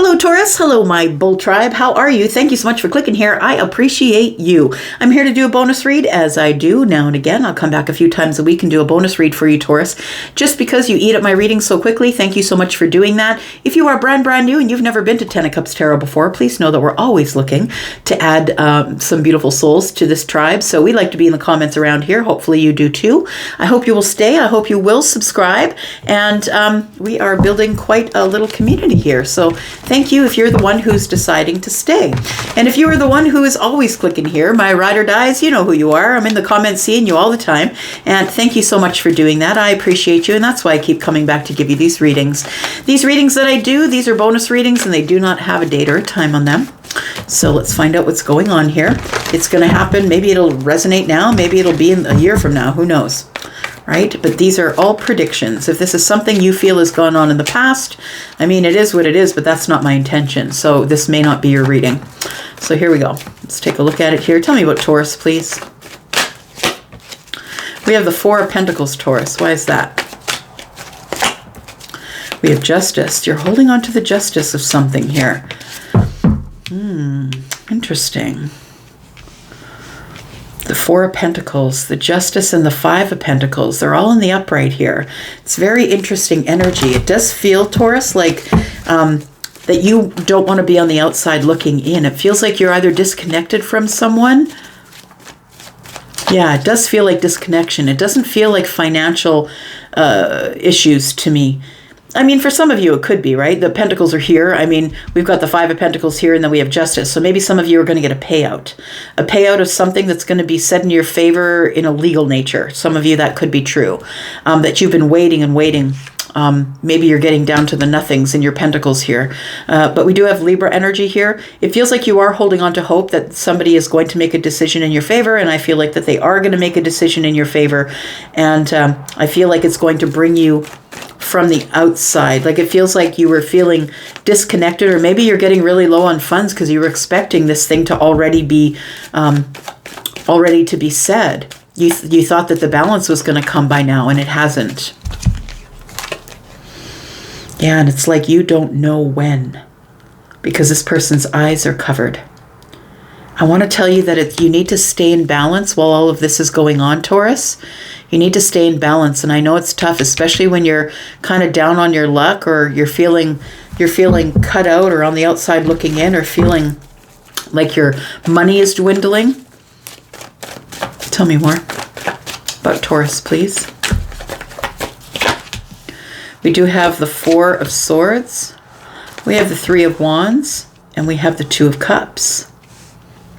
Hello, Taurus. Hello, my bull tribe. How are you? Thank you so much for clicking here. I appreciate you. I'm here to do a bonus read, as I do now and again. I'll come back a few times a week and do a bonus read for you, Taurus. Just because you eat up my readings so quickly, thank you so much for doing that. If you are brand new and you've never been to Ten of Cups Tarot before, please know that we're always looking to add some beautiful souls to this tribe. So we like to be in the comments around here. Hopefully you do too. I hope you will stay. I hope you will subscribe. And we are building quite a little community here. So thank you if you're the one who's deciding to stay. And if you are the one who is always clicking here, my ride or dies, you know who you are. I'm in the comments seeing you all the time. And thank you so much for doing that. I appreciate you. And that's why I keep coming back to give you these readings. These readings that I do, these are bonus readings and they do not have a date or a time on them. So let's find out what's going on here. It's going to happen. Maybe it'll resonate now. Maybe it'll be in a year from now. Who knows? Right? But these are all predictions. If this is something you feel has gone on in the past, I mean, it is what it is, but that's not my intention. So this may not be your reading. So here we go. Let's take a look at it here. Tell me about Taurus, please. We have the Four of Pentacles, Taurus. Why is that? We have Justice. You're holding on to the justice of something here. Interesting. The Four of Pentacles, the Justice, and the Five of Pentacles, they're all in the upright here. It's very interesting energy. It does feel, Taurus, like that you don't want to be on the outside looking in. It feels like you're either disconnected from someone. Yeah, it does feel like disconnection. It doesn't feel like financial issues to me. I mean, for some of you, it could be, right? The Pentacles are here. I mean, we've got the Five of Pentacles here, and then we have Justice. So maybe some of you are going to get a payout of something that's going to be said in your favor in a legal nature. Some of you, that could be true, that you've been waiting and waiting. Maybe you're getting down to the nothings in your Pentacles here. But we do have Libra energy here. It feels like you are holding on to hope that somebody is going to make a decision in your favor. And I feel like that they are going to make a decision in your favor. And I feel like it's going to bring you from the outside. Like it feels like you were feeling disconnected, or maybe you're getting really low on funds because you were expecting this thing to already be said. You thought that the balance was going to come by now, and it hasn't. Yeah, and it's like you don't know when, because this person's eyes are covered. I want to tell you that you need to stay in balance while all of this is going on, Taurus. You need to stay in balance, and I know it's tough, especially when you're kind of down on your luck, or you're feeling cut out, or on the outside looking in, or feeling like your money is dwindling. Tell me more about Taurus, please. We do have the Four of Swords, we have the Three of Wands, and we have the Two of Cups.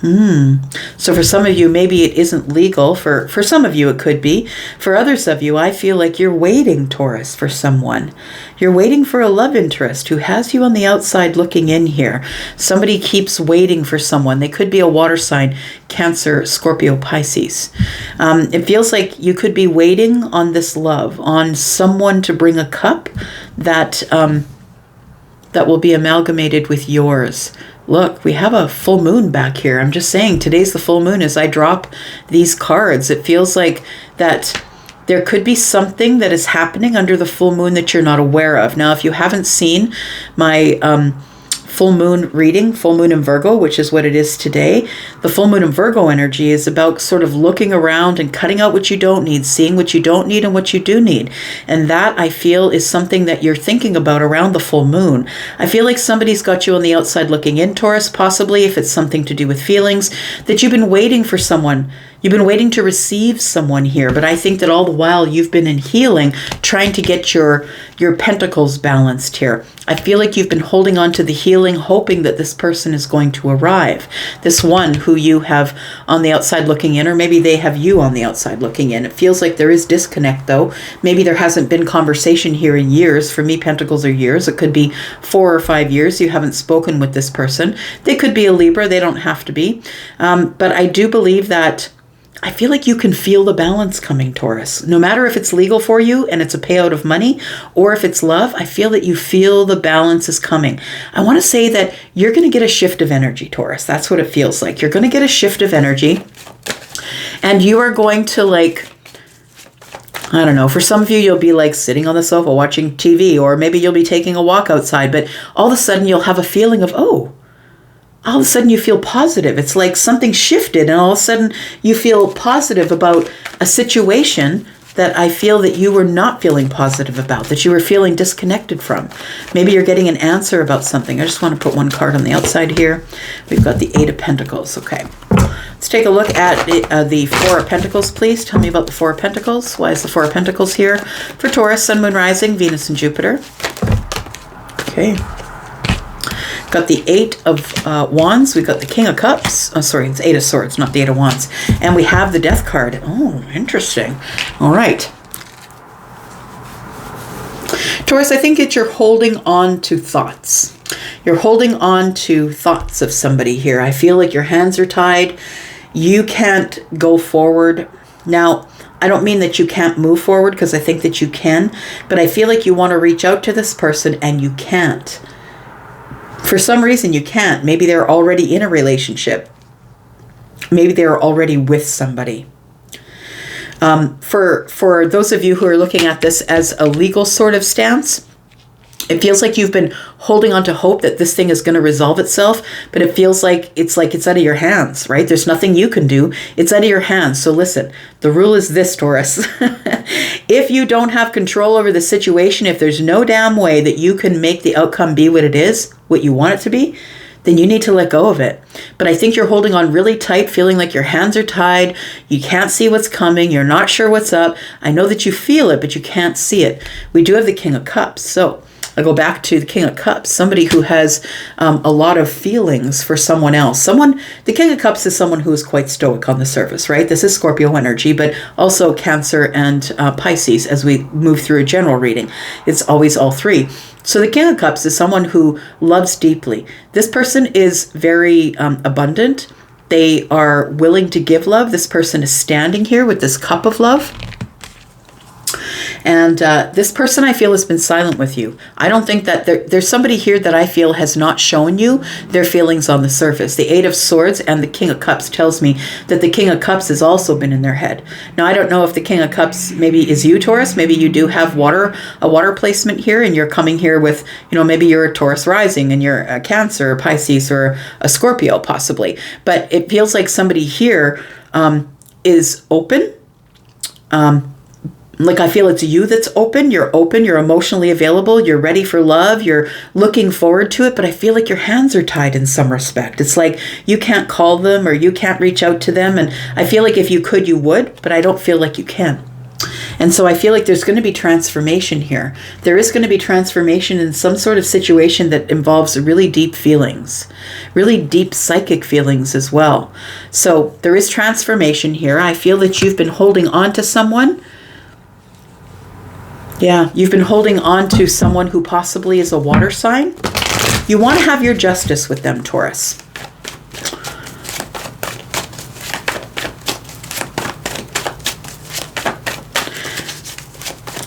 So for some of you, maybe it isn't legal. For some of you, it could be. For others of you, I feel like you're waiting, Taurus, for someone. You're waiting for a love interest who has you on the outside looking in here. Somebody keeps waiting for someone. They could be a water sign, Cancer, Scorpio, Pisces. It feels like you could be waiting on this love, on someone to bring a cup that will be amalgamated with yours. Look, we have a full moon back here. I'm just saying, today's the full moon. As I drop these cards, it feels like that there could be something that is happening under the full moon that you're not aware of. Now, if you haven't seen my full moon reading, full moon in Virgo, which is what it is today, the full moon in Virgo energy is about sort of looking around and cutting out what you don't need, seeing what you don't need and what you do need. And that, I feel, is something that you're thinking about around the full moon. I feel like somebody's got you on the outside looking in, Taurus, possibly if it's something to do with feelings, that you've been waiting for someone. You've been waiting to receive someone here, but I think that all the while you've been in healing, trying to get your pentacles balanced here. I feel like you've been holding on to the healing, hoping that this person is going to arrive. This one who you have on the outside looking in, or maybe they have you on the outside looking in. It feels like there is disconnect, though. Maybe there hasn't been conversation here in years. For me, pentacles are years. It could be 4 or 5 years you haven't spoken with this person. They could be a Libra. They don't have to be. But I do believe that I feel like you can feel the balance coming, Taurus. No matter if it's legal for you and it's a payout of money, or if it's love, I feel that you feel the balance is coming. I want to say that you're going to get a shift of energy, Taurus. That's what it feels like. You're going to get a shift of energy, and you are going to I don't know, for some of you, you'll be like sitting on the sofa watching TV, or maybe you'll be taking a walk outside, but all of a sudden you'll have a feeling of, oh, all of a sudden you feel positive. It's like something shifted, and all of a sudden you feel positive about a situation that I feel that you were not feeling positive about, that you were feeling disconnected from. Maybe you're getting an answer about something. I just want to put one card on the outside here. We've got the 8 of Pentacles. Okay. Let's take a look at the 4 of Pentacles, please. Tell me about the 4 of Pentacles. Why is the 4 of Pentacles here for Taurus, Sun, Moon, Rising, Venus, and Jupiter? Okay. Got the 8 of Wands. We've got the King of Cups. Oh, sorry, it's 8 of Swords, not the 8 of Wands. And we have the Death card. Oh, interesting. All right. Taurus, I think that you're holding on to thoughts. You're holding on to thoughts of somebody here. I feel like your hands are tied. You can't go forward. Now, I don't mean that you can't move forward, because I think that you can, but I feel like you want to reach out to this person and you can't. For some reason, you can't. Maybe they're already in a relationship. Maybe they're already with somebody. For those of you who are looking at this as a legal sort of stance, it feels like you've been holding on to hope that this thing is going to resolve itself, but it feels like it's out of your hands, right? There's nothing you can do. It's out of your hands. So listen, the rule is this, Taurus. If you don't have control over the situation, if there's no damn way that you can make the outcome be what it is, what you want it to be, then you need to let go of it. But I think you're holding on really tight, feeling like your hands are tied. You can't see what's coming. You're not sure what's up. I know that you feel it, but you can't see it. We do have the King of Cups. So I go back to the King of Cups, somebody who has a lot of feelings for someone else. The King of Cups is someone who is quite stoic on the surface, right? This is Scorpio energy, but also Cancer and Pisces as we move through a general reading. It's always all three. So the King of Cups is someone who loves deeply. This person is very abundant. They are willing to give love. This person is standing here with this cup of love. And this person, I feel, has been silent with you. I don't think that there's somebody here that I feel has not shown you their feelings on the surface. The 8 of Swords and the King of Cups tells me that the King of Cups has also been in their head. Now, I don't know if the King of Cups maybe is you, Taurus. Maybe you do have a water placement here, and you're coming here with, maybe you're a Taurus rising and you're a Cancer, or Pisces, or a Scorpio, possibly. But it feels like somebody here is open. Like I feel it's you that's open, you're emotionally available, you're ready for love, you're looking forward to it, but I feel like your hands are tied in some respect. It's like you can't call them or you can't reach out to them, and I feel like if you could, you would, but I don't feel like you can. And so I feel like there's going to be transformation here. There is going to be transformation in some sort of situation that involves really deep feelings, really deep psychic feelings as well. So there is transformation here. I feel that you've been holding on to someone. Yeah, you've been holding on to someone who possibly is a water sign. You want to have your justice with them, Taurus.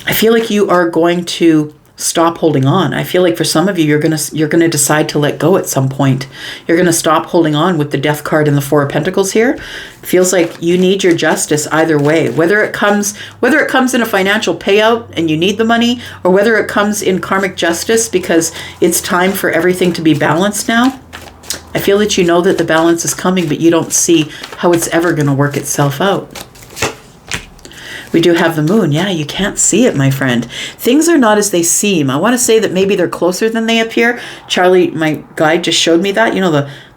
I feel like you are going to stop holding on. I feel like for some of you, you're gonna decide to let go at some point. You're gonna stop holding on with the Death card and the 4 of Pentacles here. It feels like you need your justice either way. Whether it comes in a financial payout and you need the money, or whether it comes in karmic justice because it's time for everything to be balanced now. I feel that you know that the balance is coming, but you don't see how it's ever gonna work itself out. We do have the moon. Yeah, you can't see it, my friend. Things are not as they seem. I want to say that maybe they're closer than they appear. Charlie, my guide, just showed me that.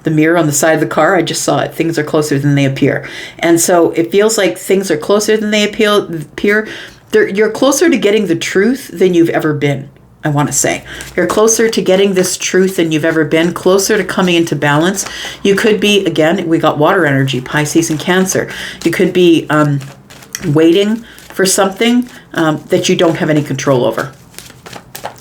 The mirror on the side of the car, I just saw it. Things are closer than they appear. And so it feels like things are closer than they appear. You're closer to getting the truth than you've ever been, I want to say. You're closer to getting this truth than you've ever been, closer to coming into balance. You could be, again, we got water energy, Pisces and Cancer. You could be waiting for something that you don't have any control over.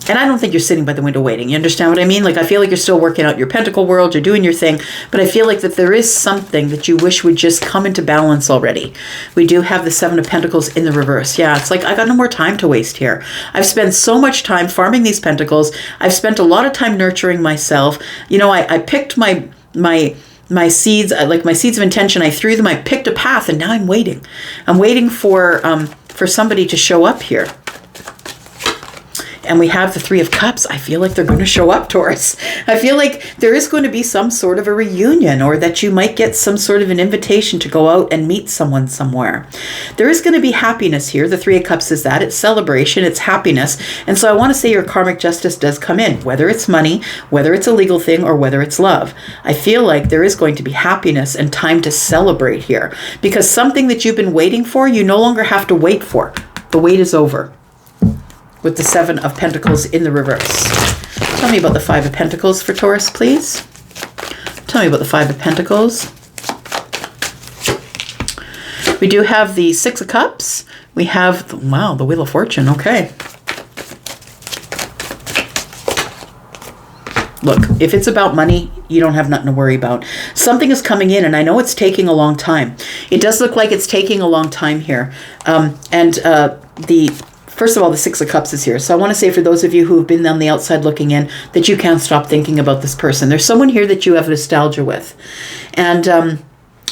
And I don't think you're sitting by the window waiting. You understand what I mean? Like, I feel like you're still working out your pentacle world, you're doing your thing, but I feel like that there is something that you wish would just come into balance already. We do have the 7 of Pentacles in the reverse. Yeah, it's like I got no more time to waste here. I've spent so much time farming these pentacles. I've spent a lot of time nurturing myself. I picked my seeds, like my seeds of intention, I threw them, I picked a path, and now I'm waiting. I'm waiting for for somebody to show up here. And we have the Three of Cups. I feel like they're going to show up, Taurus. I feel like there is going to be some sort of a reunion, or that you might get some sort of an invitation to go out and meet someone somewhere. There is going to be happiness here. The Three of Cups is that. It's celebration. It's happiness. And so I want to say your karmic justice does come in, whether it's money, whether it's a legal thing, or whether it's love. I feel like there is going to be happiness and time to celebrate here, because something that you've been waiting for, you no longer have to wait for. The wait is over. With the Seven of Pentacles in the reverse. Tell me about the Five of Pentacles for Taurus, please. Tell me about the Five of Pentacles. We do have the Six of Cups. We have, the Wheel of Fortune. Okay. Look, if it's about money, you don't have nothing to worry about. Something is coming in, and I know it's taking a long time. It does look like it's taking a long time here. First of all, the Six of Cups is here. So I want to say for those of you who have been on the outside looking in, that you can't stop thinking about this person. There's someone here that you have nostalgia with. And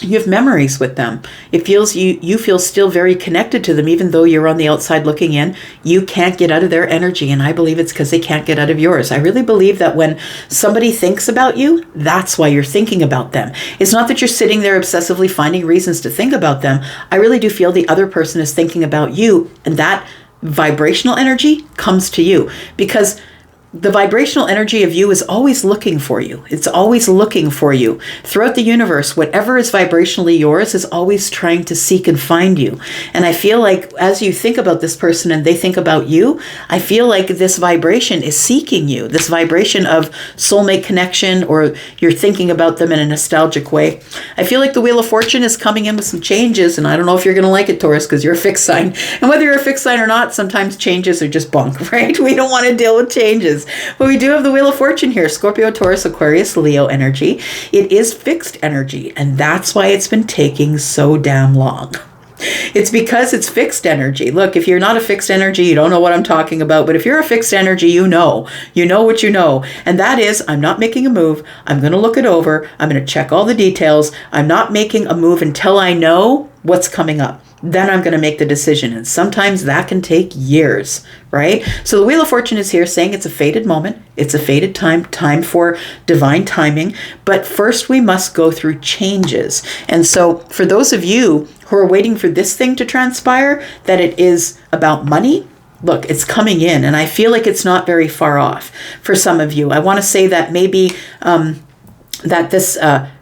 you have memories with them. It feels you feel still very connected to them, even though you're on the outside looking in. You can't get out of their energy, and I believe it's because they can't get out of yours. I really believe that when somebody thinks about you, that's why you're thinking about them. It's not that you're sitting there obsessively finding reasons to think about them. I really do feel the other person is thinking about you, and that vibrational energy comes to you, because the vibrational energy of you is always looking for you. It's always looking for you. Throughout the universe, whatever is vibrationally yours is always trying to seek and find you. And I feel like as you think about this person and they think about you, I feel like this vibration is seeking you. This vibration of soulmate connection, or you're thinking about them in a nostalgic way. I feel like the Wheel of Fortune is coming in with some changes, and I don't know if you're going to like it, Taurus, because you're a fixed sign. And whether you're a fixed sign or not, sometimes changes are just bunk, right? We don't want to deal with changes. But we do have the Wheel of Fortune here. Scorpio, Taurus, Aquarius, Leo energy. It is fixed energy, and that's why it's been taking so damn long. It's because it's fixed energy. Look, if you're not a fixed energy, you don't know what I'm talking about. But if you're a fixed energy, you know what you know. And that is, I'm not making a move. I'm going to look it over. I'm going to check all the details. I'm not making a move until I know what's coming up. Then I'm going to make the decision. And sometimes that can take years, right? So the Wheel of Fortune is here saying it's a fated moment. It's a fated time for divine timing. But first we must go through changes. And so for those of you who are waiting for this thing to transpire, that it is about money, look, it's coming in. And I feel like it's not very far off for some of you. I want to say that maybe that this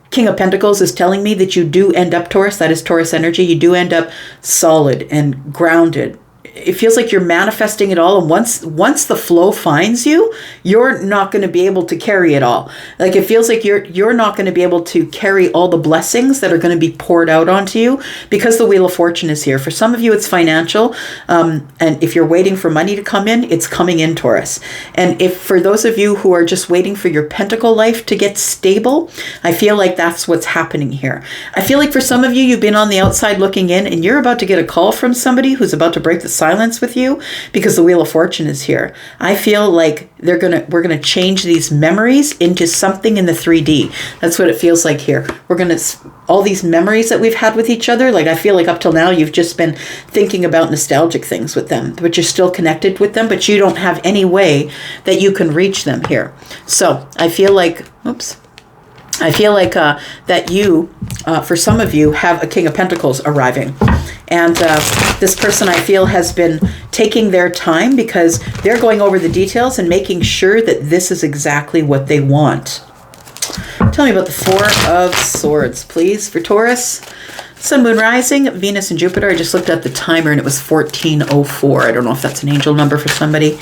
King of Pentacles is telling me that you do end up, Taurus, that is Taurus energy, you do end up solid and grounded. It feels like you're manifesting it all, and once the flow finds you, you're not going to be able to carry it all. Like, it feels like you're not going to be able to carry all the blessings that are going to be poured out onto you, because the Wheel of Fortune is here. For some of you, it's financial, and if you're waiting for money to come in, it's coming in, Taurus. And if for those of you who are just waiting for your pentacle life to get stable, I feel like that's what's happening here. I feel like for some of you, you've been on the outside looking in, and you're about to get a call from somebody who's about to break the silence with you, because the Wheel of Fortune is here. I feel like we're gonna change these memories into something in the 3D. That's what it feels like here. All these memories that we've had with each other, like I feel like up till now you've just been thinking about nostalgic things with them, but you're still connected with them, but you don't have any way that you can reach them here. So I feel like, that you, for some of you, have a King of Pentacles arriving. And this person, I feel, has been taking their time, because they're going over the details and making sure that this is exactly what they want. Tell me about the Four of Swords, please, for Taurus. Sun, Moon, Rising, Venus, and Jupiter. I just looked at the timer and it was 14:04. I don't know if that's an angel number for somebody.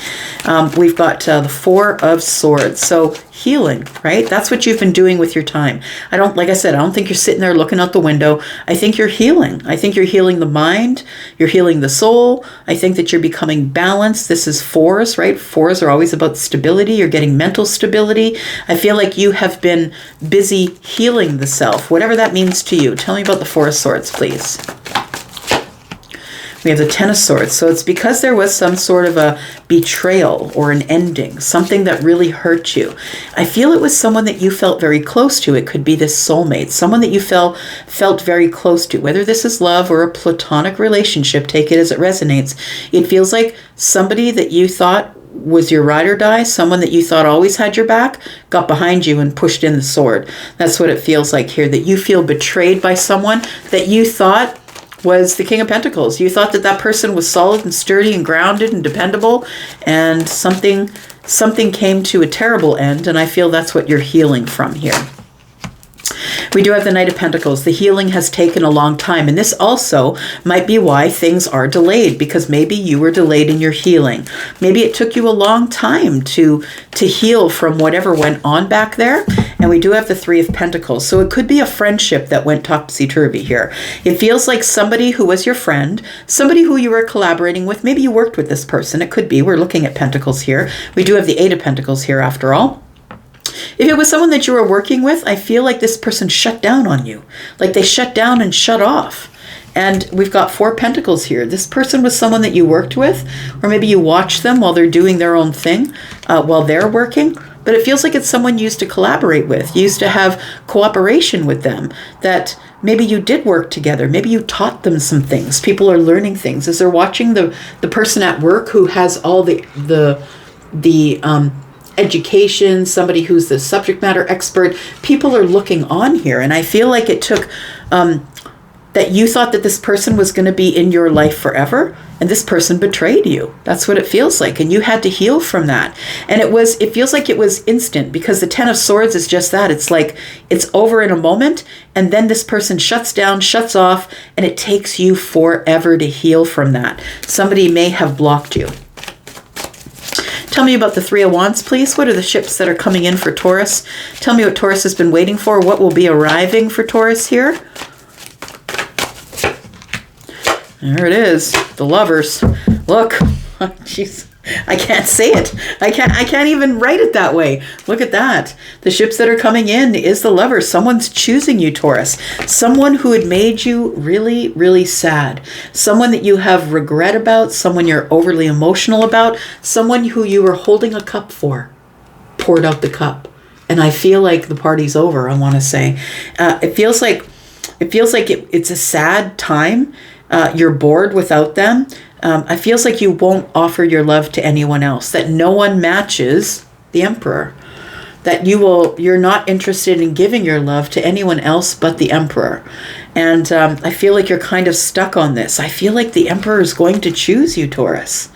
We've got the Four of Swords. So healing, right? That's what you've been doing with your time. Like I said, I don't think you're sitting there looking out the window. I think you're healing. I think you're healing the mind. You're healing the soul. I think that you're becoming balanced. This is fours, right? Fours are always about stability. You're getting mental stability. I feel like you have been busy healing the self, whatever that means to you. Tell me about the Four of Swords, please. We have the Ten of Swords. So it's because there was some sort of a betrayal or an ending, something that really hurt you. I feel it was someone that you felt very close to. It could be this soulmate, someone that you felt very close to, whether this is love or a platonic relationship, take it as it resonates. It feels like somebody that you thought was your ride or die, someone that you thought always had your back, got behind you and pushed in the sword. That's what it feels like here, that you feel betrayed by someone that you thought was the King of Pentacles. You thought that that person was solid and sturdy and grounded and dependable, and something came to a terrible end, and I feel that's what you're healing from here. We do have the Knight of Pentacles. The healing has taken a long time, and this also might be why things are delayed, because maybe you were delayed in your healing. Maybe it took you a long time to heal from whatever went on back there. And we do have the Three of Pentacles. So it could be a friendship that went topsy-turvy here. It feels like somebody who was your friend, somebody who you were collaborating with. Maybe you worked with this person. It could be. We're looking at Pentacles here. We do have the Eight of Pentacles here after all. If it was someone that you were working with, I feel like this person shut down on you. Like they shut down and shut off. And we've got Four Pentacles here. This person was someone that you worked with, or maybe you watched them while they're doing their own thing, while they're working. But it feels like it's someone you used to collaborate with. You used to have cooperation with them, that maybe you did work together. Maybe you taught them some things. People are learning things. As they're watching the person at work who has all the education, somebody who's the subject matter expert, people are looking on here. And I feel like it took that you thought that this person was going to be in your life forever, and this person betrayed you. That's what it feels like, and you had to heal from that. And it feels like it was instant, because the Ten of Swords is just that. It's like it's over in a moment, and then this person shuts down, shuts off, and it takes you forever to heal from that. Somebody may have blocked you. Tell me about the Three of Wands, please. What are the ships that are coming in for Taurus? Tell me what Taurus has been waiting for. What will be arriving for Taurus here? There it is. The Lovers. Look. Jeez. I can't say it. I can't even write it that way. Look at that. The ships that are coming in is the Lovers. Someone's choosing you, Taurus. Someone who had made you really, really sad. Someone that you have regret about. Someone you're overly emotional about. Someone who you were holding a cup for. Poured out the cup. And I feel like the party's over, I want to say. It feels like it's a sad time. You're bored without them. It feels like you won't offer your love to anyone else, that no one matches the Emperor, that you're not interested in giving your love to anyone else but the Emperor. And I feel like you're kind of stuck on this. I feel like the Emperor is going to choose you, Taurus.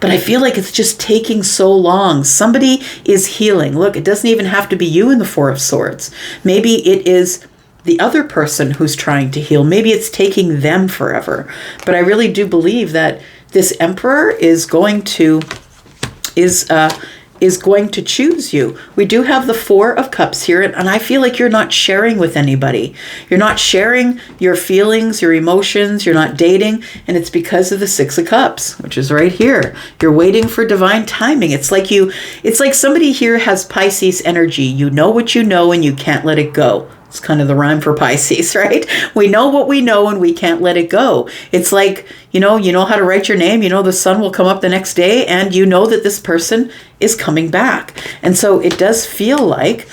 But I feel like it's just taking so long. Somebody is healing. Look, it doesn't even have to be you in the Four of Swords. Maybe it is the other person who's trying to heal. Maybe it's taking them forever. But I really do believe that this Emperor is going to choose you. We do have the Four of Cups here, and I feel like you're not sharing with anybody. You're not sharing your feelings, your emotions, you're not dating, and it's because of the Six of Cups, which is right here. You're waiting for divine timing. It's like somebody here has Pisces energy. You know what you know and you can't let it go. It's kind of the rhyme for Pisces, right? We know what we know and we can't let it go. It's like, you know how to write your name. You know the sun will come up the next day, and you know that this person is coming back. And so it does feel like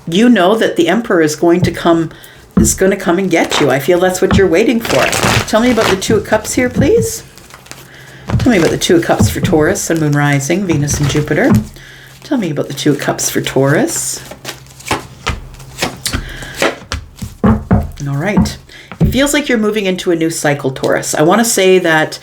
you know that the Emperor is going to come and get you. I feel that's what you're waiting for. Tell me about the Two of Cups here, please. Tell me about the Two of Cups for Taurus, Sun, Moon, Rising, Venus, and Jupiter. Tell me about the Two of Cups for Taurus. All right. It feels like you're moving into a new cycle, Taurus. I want to say that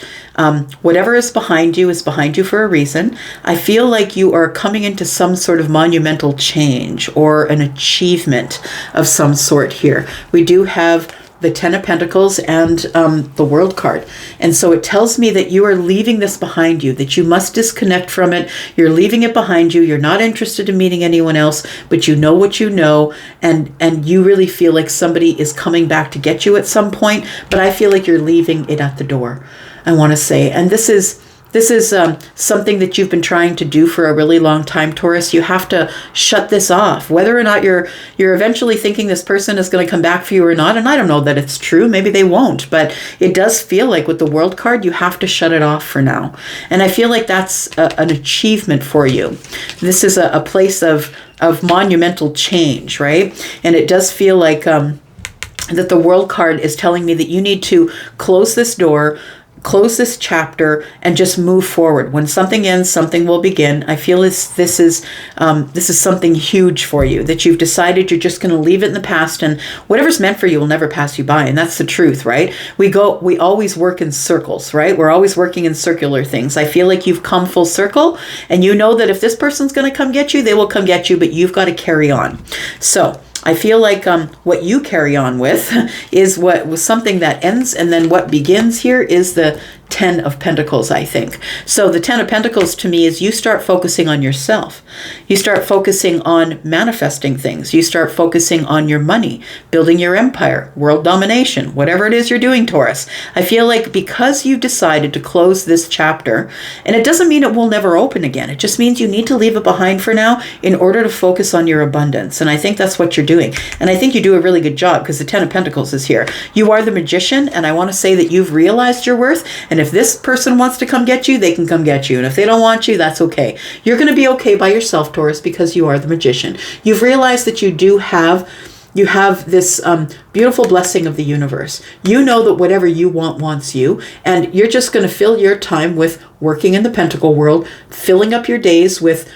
whatever is behind you for a reason. I feel like you are coming into some sort of monumental change or an achievement of some sort here. We do have the Ten of Pentacles and the World card. And so it tells me that you are leaving this behind you, that you must disconnect from it. You're leaving it behind you. You're not interested in meeting anyone else, but you know what you know. And you really feel like somebody is coming back to get you at some point. But I feel like you're leaving it at the door, I want to say. And this is This is something that you've been trying to do for a really long time, Taurus. You have to shut this off. Whether or not you're eventually thinking this person is going to come back for you or not, and I don't know that it's true. Maybe they won't, but it does feel like with the World card, you have to shut it off for now. And I feel like that's an achievement for you. This is a place of monumental change, right? And it does feel like that the World card is telling me that you need to close this door, close this chapter, and just move forward. When something ends, something will begin. I feel this is something huge for you, that you've decided you're just going to leave it in the past, and whatever's meant for you will never pass you by. And that's the truth, right? We always work in circles, right? We're always working in circular things. I feel like you've come full circle, and you know that if this person's going to come get you, they will come get you, but you've got to carry on. So I feel like what you carry on with is what was something that ends, and then what begins here is the 10 of Pentacles, I think. So the 10 of Pentacles to me is you start focusing on yourself. You start focusing on manifesting things. You start focusing on your money, building your empire, world domination, whatever it is you're doing, Taurus. I feel like because you decided to close this chapter, and it doesn't mean it will never open again. It just means you need to leave it behind for now in order to focus on your abundance. And I think that's what you're doing. And I think you do a really good job because the 10 of Pentacles is here. You are the magician, and I want to say that you've realized your worth. And if this person wants to come get you, they can come get you. And if they don't want you, that's okay. You're going to be okay by yourself, Taurus, because you are the magician. You've realized that you have this beautiful blessing of the universe. You know that whatever you want wants you, and you're just going to fill your time with working in the Pentacle world, filling up your days with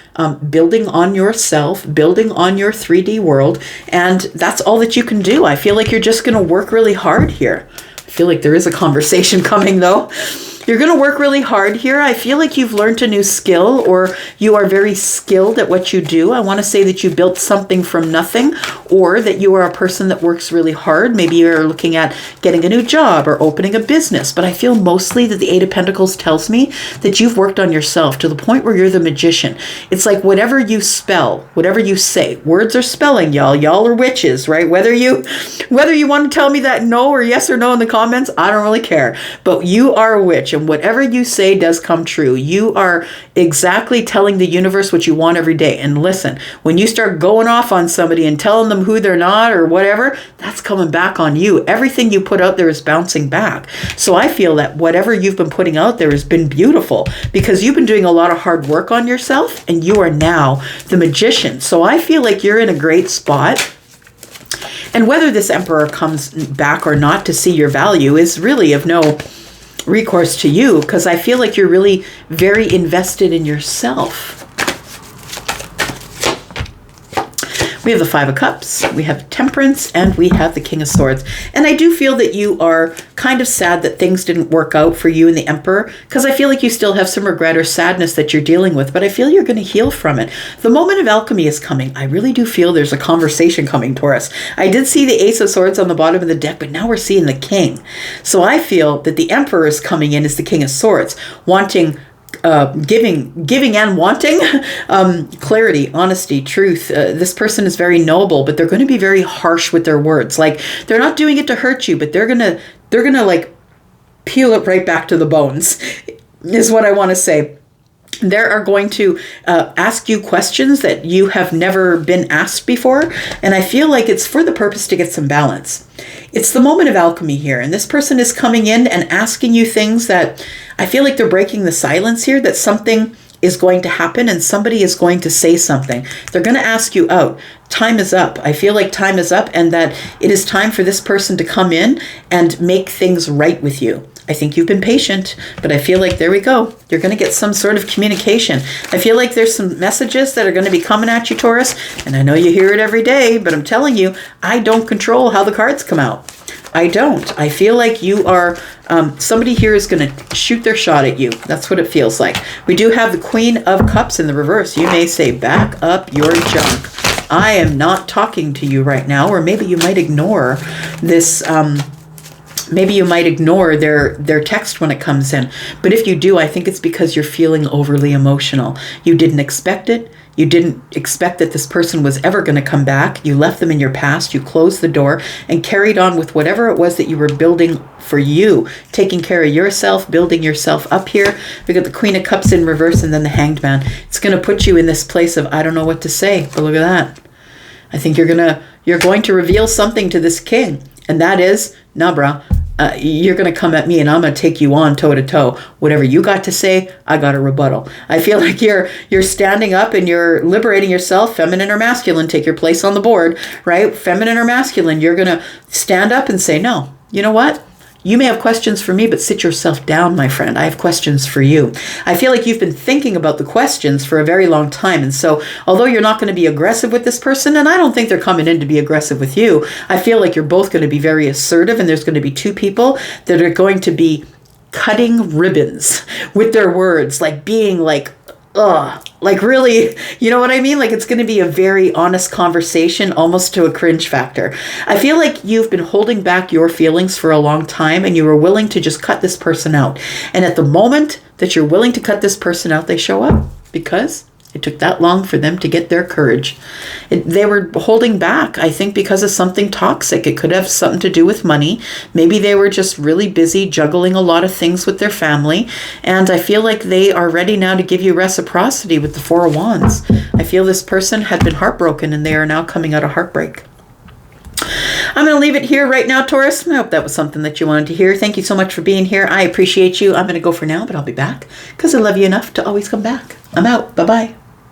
building on yourself, building on your 3D world, and that's all that you can do. I feel like you're just going to work really hard here. I feel like there is a conversation coming, though. You're going to work really hard here. I feel like you've learned a new skill, or you are very skilled at what you do. I want to say that you built something from nothing, or that you are a person that works really hard. Maybe you're looking at getting a new job or opening a business. But I feel mostly that the 8 of Pentacles tells me that you've worked on yourself to the point where you're the magician. It's like whatever you spell, whatever you say, words are spelling, y'all. Y'all are witches, right? Whether you want to tell me that no or yes or no in the comments, I don't really care. But you are a witch. And whatever you say does come true. You are exactly telling the universe what you want every day. And listen, when you start going off on somebody and telling them who they're not or whatever, that's coming back on you. Everything you put out there is bouncing back. So I feel that whatever you've been putting out there has been beautiful, because you've been doing a lot of hard work on yourself, and you are now the magician. So I feel like you're in a great spot. And whether this emperor comes back or not to see your value is really of no recourse to you, because I feel like you're really very invested in yourself. We have the 5 of Cups, we have Temperance, and we have the King of Swords. And I do feel that you are kind of sad that things didn't work out for you and the Emperor, because I feel like you still have some regret or sadness that you're dealing with, but I feel you're going to heal from it. The moment of alchemy is coming. I really do feel there's a conversation coming, Taurus. I did see the Ace of Swords on the bottom of the deck, but now we're seeing the King. So I feel that the Emperor is coming in as the King of Swords, wanting giving and wanting clarity, honesty, truth. This person is very noble, but they're going to be very harsh with their words. Like, they're not doing it to hurt you, but they're gonna like peel it right back to the bones, is what I want to say. They are going to ask you questions that you have never been asked before. And I feel like it's for the purpose to get some balance. It's the moment of alchemy here. And this person is coming in and asking you things that I feel like they're breaking the silence here, that something is going to happen and somebody is going to say something. They're going to ask you out. Time is up. I feel like time is up, and that it is time for this person to come in and make things right with you. I think you've been patient, but I feel like, there we go. You're going to get some sort of communication. I feel like there's some messages that are going to be coming at you, Taurus, and I know you hear it every day, but I'm telling you, I don't control how the cards come out. I don't. I feel like you are, somebody here is going to shoot their shot at you. That's what it feels like. We do have the Queen of Cups in the reverse. You may say, back up your junk. I am not talking to you right now, or maybe you might ignore this, maybe you might ignore their text when it comes in. But if you do, I think it's because you're feeling overly emotional. You didn't expect it. You didn't expect that this person was ever going to come back. You left them in your past. You closed the door and carried on with whatever it was that you were building for you, taking care of yourself, building yourself up here. We got the Queen of Cups in reverse and then the Hanged Man. It's going to put you in this place of, I don't know what to say, but look at that. I think you're going to reveal something to this king. And that is, nah, brah, you're going to come at me and I'm going to take you on toe to toe. Whatever you got to say, I got a rebuttal. I feel like you're standing up and you're liberating yourself, feminine or masculine, take your place on the board, right? Feminine or masculine, you're going to stand up and say, no, you know what? You may have questions for me, but sit yourself down, my friend. I have questions for you. I feel like you've been thinking about the questions for a very long time. And so although you're not going to be aggressive with this person, and I don't think they're coming in to be aggressive with you, I feel like you're both going to be very assertive, and there's going to be two people that are going to be cutting ribbons with their words, like being like, ugh, like really, you know what I mean? Like it's going to be a very honest conversation, almost to a cringe factor. I feel like you've been holding back your feelings for a long time and you were willing to just cut this person out. And at the moment that you're willing to cut this person out, they show up because it took that long for them to get their courage. They were holding back, I think, because of something toxic. It could have something to do with money. Maybe they were just really busy juggling a lot of things with their family. And I feel like they are ready now to give you reciprocity with the Four of Wands. I feel this person had been heartbroken and they are now coming out of heartbreak. I'm going to leave it here right now, Taurus. I hope that was something that you wanted to hear. Thank you so much for being here. I appreciate you. I'm going to go for now, but I'll be back because I love you enough to always come back. I'm out. Bye-bye.